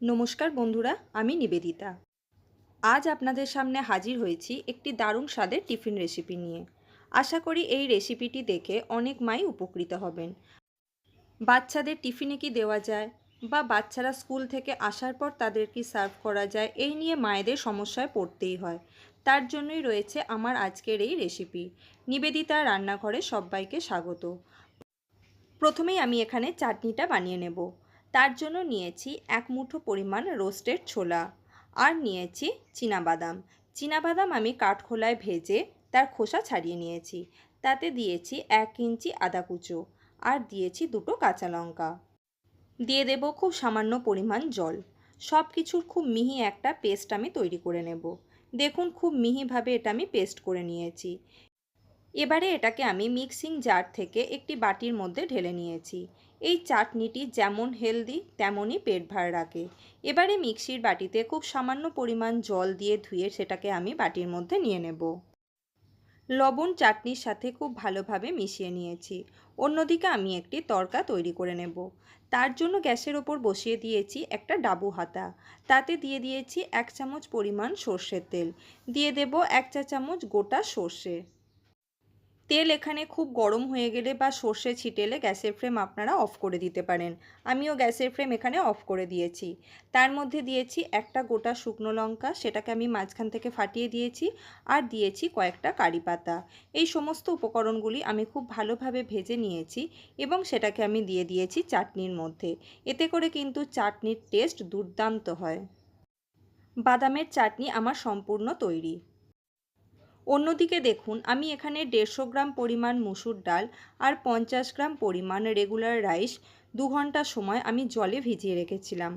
নমস্কার বন্ধুরা, আমি নিবেদিতা। আজ আপনাদের সামনে হাজির হয়েছি একটি দারুণ স্বাদের টিফিন রেসিপি নিয়ে। আশা করি এই রেসিপিটি দেখে অনেক মাই উপকৃত হবেন। বাচ্চাদের টিফিনে কি দেওয়া যায় বা বাচ্চারা স্কুল থেকে আসার পর তাদের কি সার্ভ করা যায়, এই নিয়ে মায়েদের সমস্যায় পড়তেই হয়। তার জন্যই রয়েছে আমার আজকের এই রেসিপি। নিবেদিতা রান্নাঘরে সবাইকে স্বাগত। প্রথমেই আমি এখানে চাটনিটা বানিয়ে নেব। তার জন্য নিয়েছি এক মুঠো পরিমাণ রোস্টেড ছোলা আর নিয়েছি চীনাবাদাম। চীনাবাদাম আমি কাঠখোলায় ভেজে তার খোসা ছাড়িয়ে নিয়েছি। তাতে দিয়েছি 1 ইঞ্চি আদা কুচো আর দিয়েছি 2টো কাঁচা লঙ্কা। দিয়ে দেব খুব সামান্য পরিমাণ জল। সব কিছুর খুব মিহি একটা পেস্ট আমি তৈরি করে নেব। দেখুন খুব মিহিভাবে এটা আমি পেস্ট করে নিয়েছি। এবারে এটাকে আমি মিক্সিং জার থেকে একটি বাটির মধ্যে ঢেলে নিয়েছি। এই চাটনিটি যেমন হেলদি তেমনই পেট ভার রাখে। এবারে মিক্সির বাটিতে খুব সামান্য পরিমাণ জল দিয়ে ধুয়ে সেটাকে আমি বাটির মধ্যে নিয়ে নেব। লবণ চাটনির সাথে খুব ভালোভাবে মিশিয়ে নিয়েছি। অন্যদিকে আমি একটি তড়কা তৈরি করে নেব। তার জন্য গ্যাসের ওপর বসিয়ে দিয়েছি একটা ডাবু হাতা। তাতে দিয়ে দিয়েছি 1 চামচ পরিমাণ সর্ষের তেল। দিয়ে দেব 1 চা চামচ গোটা সর্ষে। তেল এখানে খুব গরম হয়ে গেলে বা সর্ষে ছিটে এলে গ্যাসের ফ্লেম আপনারা অফ করে দিতে পারেন। আমিও গ্যাসের ফ্লেম এখানে অফ করে দিয়েছি। তার মধ্যে দিয়েছি একটা গোটা শুকনো লঙ্কা, সেটাকে আমি মাঝখান থেকে ফাটিয়ে দিয়েছি। আর দিয়েছি কয়েকটা কারি পাতা। এই সমস্ত উপকরণগুলি আমি খুব ভালোভাবে ভেজে নিয়েছি এবং সেটাকে আমি দিয়ে দিয়েছি চাটনির মধ্যে। এতে করে কিন্তু চাটনির টেস্ট দুর্দান্ত হয়। বাদামের চাটনি আমার সম্পূর্ণ তৈরি। অন্যদিকে দেখুন আমি এখানে 150 গ্রাম পরিমাণ মুসুর ডাল আর 50 গ্রাম পরিমাণ রেগুলার রাইস 2 ঘন্টা সময় আমি জলে ভিজিয়ে রেখেছিলাম।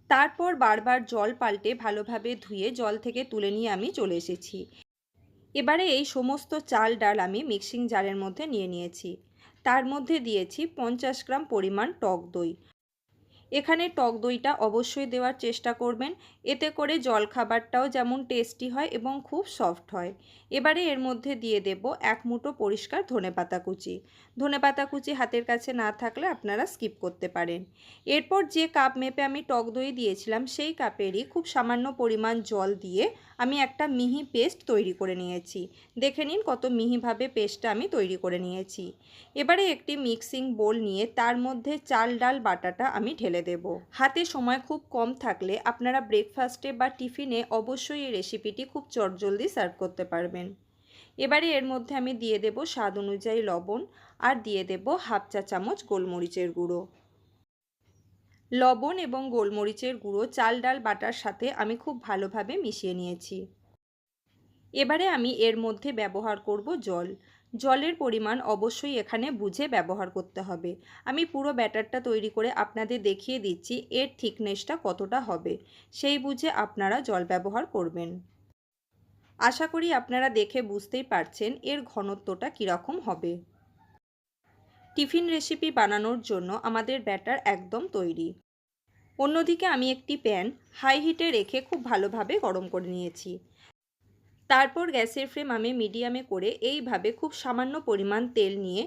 তারপর বারবার জল পাল্টে ভালোভাবে ধুয়ে জল থেকে তুলে নিয়ে আমি চলে এসেছি। এবারে এই সমস্ত চাল ডাল আমি মিক্সিং জারের মধ্যে নিয়ে নিয়েছি। তার মধ্যে দিয়েছি 50 গ্রাম পরিমাণ টক দই। এখানে টক দইটা অবশ্যই দেওয়ার চেষ্টা করবেন। এতে করে জলখাবারটাও যেমন টেস্টি হয় এবং খুব সফট হয়। এবারে এর মধ্যে দিয়ে দেব 1 মুঠো পরিষ্কার ধনেপাতা কুচি। ধনেপাতা কুচি হাতের কাছে না থাকলে আপনারা স্কিপ করতে পারেন। এরপর যে কাপ মেপে আমি টক দই দিয়েছিলাম সেই কাপেরই খুব সামান্য পরিমাণ জল দিয়ে আমি একটা মিহি পেস্ট তৈরি করে নিয়েছি। দেখে নিন কত মিহিভাবে পেস্টটা আমি তৈরি করে নিয়েছি। এবারে একটি মিক্সিং বোল নিয়ে তার মধ্যে চাল ডাল বাটাটা আমি ঢেলে দেব। হাতে সময় খুব কম থাকলে আপনারা ব্রেকফাস্টে বা টিফিনে অবশ্যই এই রেসিপিটি খুব চটজলদি সার্ভ করতে পারবেন। এবারে এর মধ্যে আমি দিয়ে দেব স্বাদ অনুযায়ী লবণ আর দিয়ে দেব 1/2 চা চামচ গোলমরিচের গুঁড়ো। লবণ এবং গোলমরিচের গুঁড়ো চাল ডাল বাটার সাথে আমি খুব ভালোভাবে মিশিয়ে নিয়েছি। এবারে আমি এর মধ্যে ব্যবহার করব জল। জলের পরিমাণ অবশ্যই এখানে বুঝে ব্যবহার করতে হবে। আমি পুরো ব্যাটারটা তৈরি করে আপনাদের দেখিয়ে দিচ্ছি এর থিকনেসটা কতটা হবে। সেই বুঝে আপনারা জল ব্যবহার করবেন। আশা করি আপনারা দেখে বুঝতেই পারছেন এর ঘনত্বটা কীরকম হবে। টিফিন রেসিপি বানানোর জন্য আমাদের ব্যাটার একদম তৈরি। অন্যদিকে আমি একটি প্যান হাই হিটে রেখে খুব ভালোভাবে গরম করে নিয়েছি। তারপর গ্যাসের ফ্লেম আমি মিডিয়ামে করে এইভাবে খুব সামান্য পরিমাণ তেল নিয়ে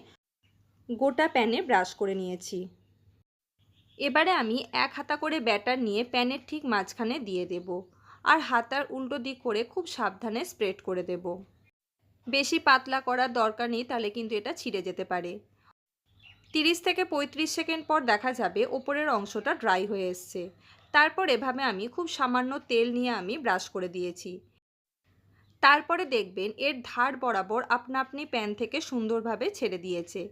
গোটা প্যানে ব্রাশ করে নিয়েছি। এবারে আমি 1 হাতা করে ব্যাটার নিয়ে প্যানের ঠিক মাঝখানে দিয়ে দেব আর হাতার উল্টো দিক করে খুব সাবধানে স্প্রেড করে দেব। বেশি পাতলা করার দরকার নেই, তাহলে কিন্তু এটা ছিঁড়ে যেতে পারে। 30 থেকে 35 সেকেন্ড পর দেখা যাবে ওপরের অংশটা ড্রাই হয়ে এসছে। তারপর এভাবে আমি খুব সামান্য তেল নিয়ে আমি ব্রাশ করে দিয়েছি। তারপরে দেখবেন এর ধার বরাবর আপনা আপনি প্যান থেকে সুন্দরভাবে ছেড়ে দিয়েছে।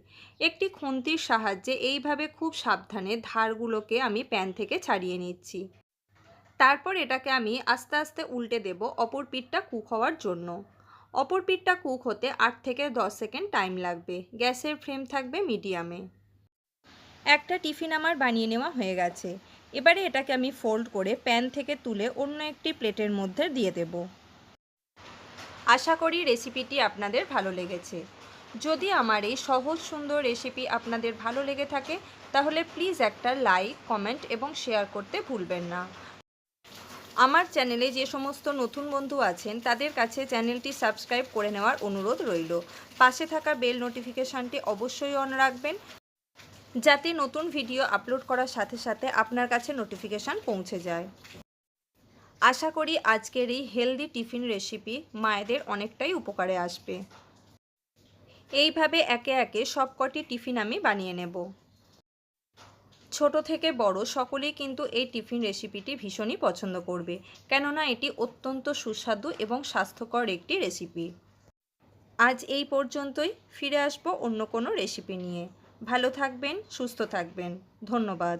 একটি খুন্তির সাহায্যে এইভাবে খুব সাবধানে ধারগুলোকে আমি প্যান থেকে ছাড়িয়ে নিচ্ছি। তারপর এটাকে আমি আস্তে আস্তে উল্টে দেব অপর পিঠটা কুক হওয়ার জন্য। অপর পিঠটা কুক হতে 8 থেকে 10 সেকেন্ড টাইম লাগবে। গ্যাসের ফ্লেম থাকবে মিডিয়ামে। একটা টিফিন আমার বানিয়ে নেওয়া হয়ে গেছে। এবারে এটাকে আমি ফোল্ড করে প্যান থেকে তুলে অন্য একটি প্লেটের মধ্যে দিয়ে দেব। আশা করি রেসিপিটি আপনাদের ভালো লেগেছে। যদি আমার এই সহজ সুন্দর রেসিপি আপনাদের ভালো লেগে থাকে তাহলে প্লিজ একটা লাইক, কমেন্ট এবং শেয়ার করতে ভুলবেন না। আমার চ্যানেলে যে সমস্ত নতুন বন্ধু আছেন তাদের কাছে চ্যানেলটি সাবস্ক্রাইব করে নেওয়ার অনুরোধ রইল। পাশে থাকা বেল নোটিফিকেশানটি অবশ্যই অন রাখবেন। যাতে নতুন ভিডিও আপলোড করার সাথে সাথে আপনার কাছে নোটিফিকেশান পৌঁছে যায়। আশা করি আজকের এই হেলদি টিফিন রেসিপি মায়েদের অনেকটাই উপকারে আসবে। এইভাবে একে একে সবকটি টিফিন আমি বানিয়ে নেব। ছোট থেকে বড় সকলেই কিন্তু এই টিফিন রেসিপিটি ভীষণই পছন্দ করবে, কেননা এটি অত্যন্ত সুস্বাদু এবং স্বাস্থ্যকর একটি রেসিপি। আজ এই পর্যন্তই, ফিরে আসবো অন্য কোনো রেসিপি নিয়ে। ভালো থাকবেন, সুস্থ থাকবেন। ধন্যবাদ।